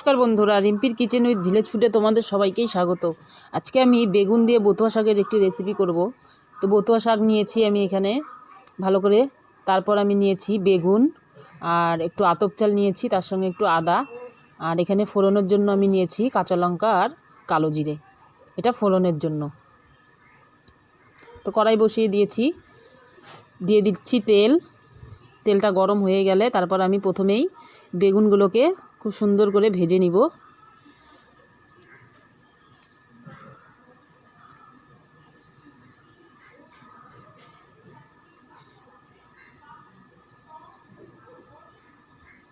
নমস্কার বন্ধুরা, রিম্পির kitchen with village ফুডে তোমাদের সবাইকেই স্বাগত। আজকে আমি বেগুন দিয়ে বতুয়া শাকের একটি রেসিপি করব। তো বতুয়া শাক নিয়েছি আমি এখানে ভালো করে, তারপর আমি নিয়েছি বেগুন আর একটু আতপ চাল নিয়েছি, তার সঙ্গে একটু আদা, আর এখানে ফোড়নের জন্য আমি নিয়েছি কাঁচা লঙ্কা আর কালো জিরে, এটা ফোড়নের জন্য। তো কড়াই বসিয়ে দিয়েছি, দিয়ে দিচ্ছি তেলটা গরম হয়ে গেলে তারপর আমি প্রথমেই বেগুনগুলোকে খুব সুন্দর করে ভেজে নিব।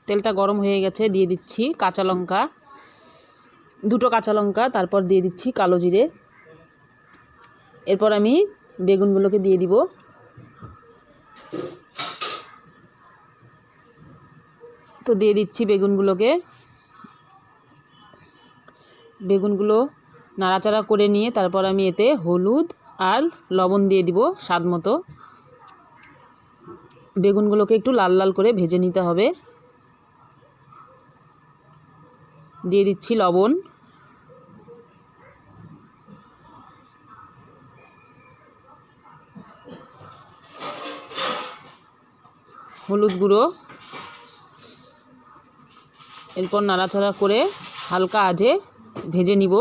তেলটা গরম হয়ে গেছে, দিয়ে দিচ্ছি কাঁচা লঙ্কা, দুটো কাঁচা লঙ্কা, তারপর দিয়ে দিচ্ছি কালো জিরে। এরপর আমি বেগুনগুলোকে দিয়ে দিব। তো দিয়ে দিচ্ছি বেগুনগুলো নাড়াচাড়া করে নিয়ে তারপর আমি এতে হলুদ আর লবণ দিয়ে দিব স্বাদ মতো। বেগুনগুলোকে একটু লাল লাল করে ভেজে নিতে হবে। দিয়ে দিচ্ছি লবণ, হলুদ গুঁড়ো। এরপর নাড়াচাড়া করে হালকা আঁচে ভেজে নিব।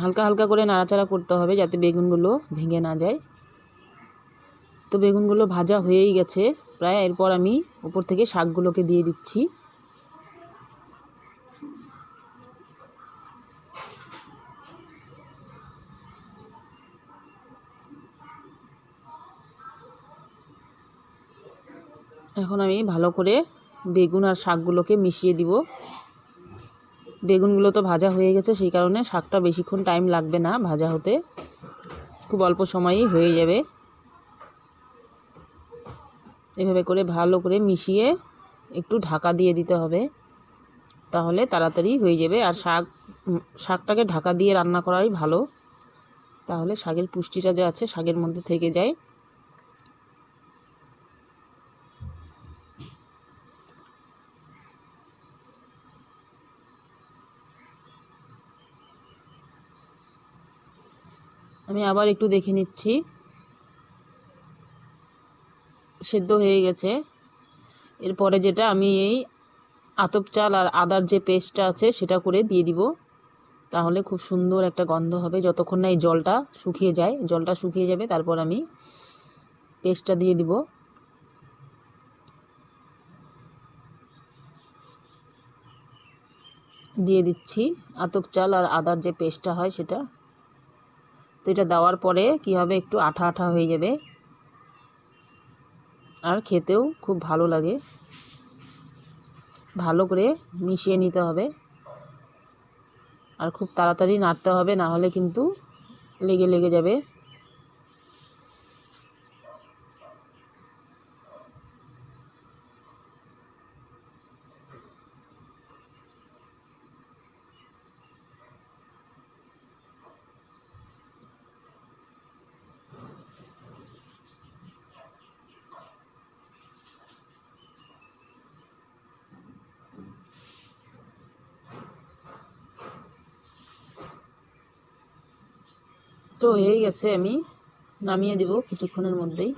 হালকা হালকা করে নাড়াচাড়া করতে হবে যাতে বেগুনগুলো ভেঙে না যায়। তো বেগুনগুলো ভাজা হয়েই গেছে প্রায়। এরপর আমি উপর থেকে শাকগুলোকে দিয়ে দিচ্ছি। এখন আমি ভালো করে বেগুন আর শাকগুলোকে মিশিয়ে দিব। বেগুনগুলো তো ভাজা হয়ে গেছে, সেই কারণে শাকটা বেশিক্ষণ টাইম লাগবে না ভাজা হতে, খুব অল্প সময়েই হয়ে যাবে। এভাবে করে ভালো করে মিশিয়ে একটু ঢাকা দিয়ে দিতে হবে, তাহলে তাড়াতাড়ি হয়ে যাবে। আর শাকটাকে ঢাকা দিয়ে রান্না করাই ভালো, তাহলে শাকের পুষ্টিটা যে আছে শাকের মধ্যে থেকে যায়। আমি আবার একটু দেখে নিচ্ছি, সেদ্ধ হয়ে গেছে। এরপরে যেটা আমি এই আতপ চাল আর আদার যে পেস্টটা আছে সেটা করে দিয়ে দিব, তাহলে খুব সুন্দর একটা গন্ধ হবে। যতক্ষণ না এই জলটা শুকিয়ে যায়, জলটা শুকিয়ে যাবে তারপর আমি পেস্টটা দিয়ে দিব। দিয়ে দিচ্ছি আতপ চাল আর আদার যে পেস্টটা হয় সেটা। তো এটা দেওয়ার পরে কী হবে, একটু আঠা আঠা হয়ে যাবে আর খেতেও খুব ভালো লাগে। ভালো করে মিশিয়ে নিতে হবে আর খুব তাড়াতাড়ি নাড়তে হবে, না হলে কিন্তু লেগে লেগে যাবে। তো হয়ে গেছে, আমি নামিয়ে দেব কিছুক্ষণের মধ্যেই।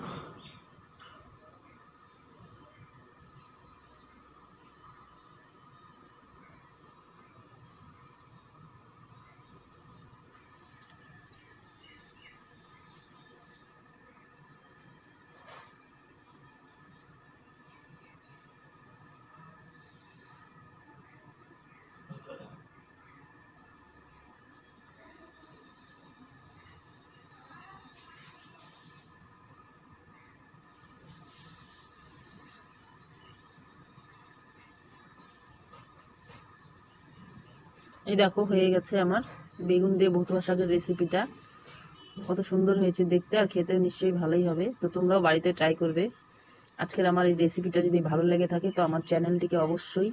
এই দেখো হয়ে গেছে আমার বেগুন দিয়ে বতুয়া শাকের রেসিপিটা। কত সুন্দর হয়েছে দেখতে, আর খেতেও নিশ্চয়ই ভালোই হবে। তো তোমরাও বাড়িতে ট্রাই করবে। আজকের আমার এই রেসিপিটা যদি ভালো লেগে থাকে তো আমার চ্যানেলটিকে অবশ্যই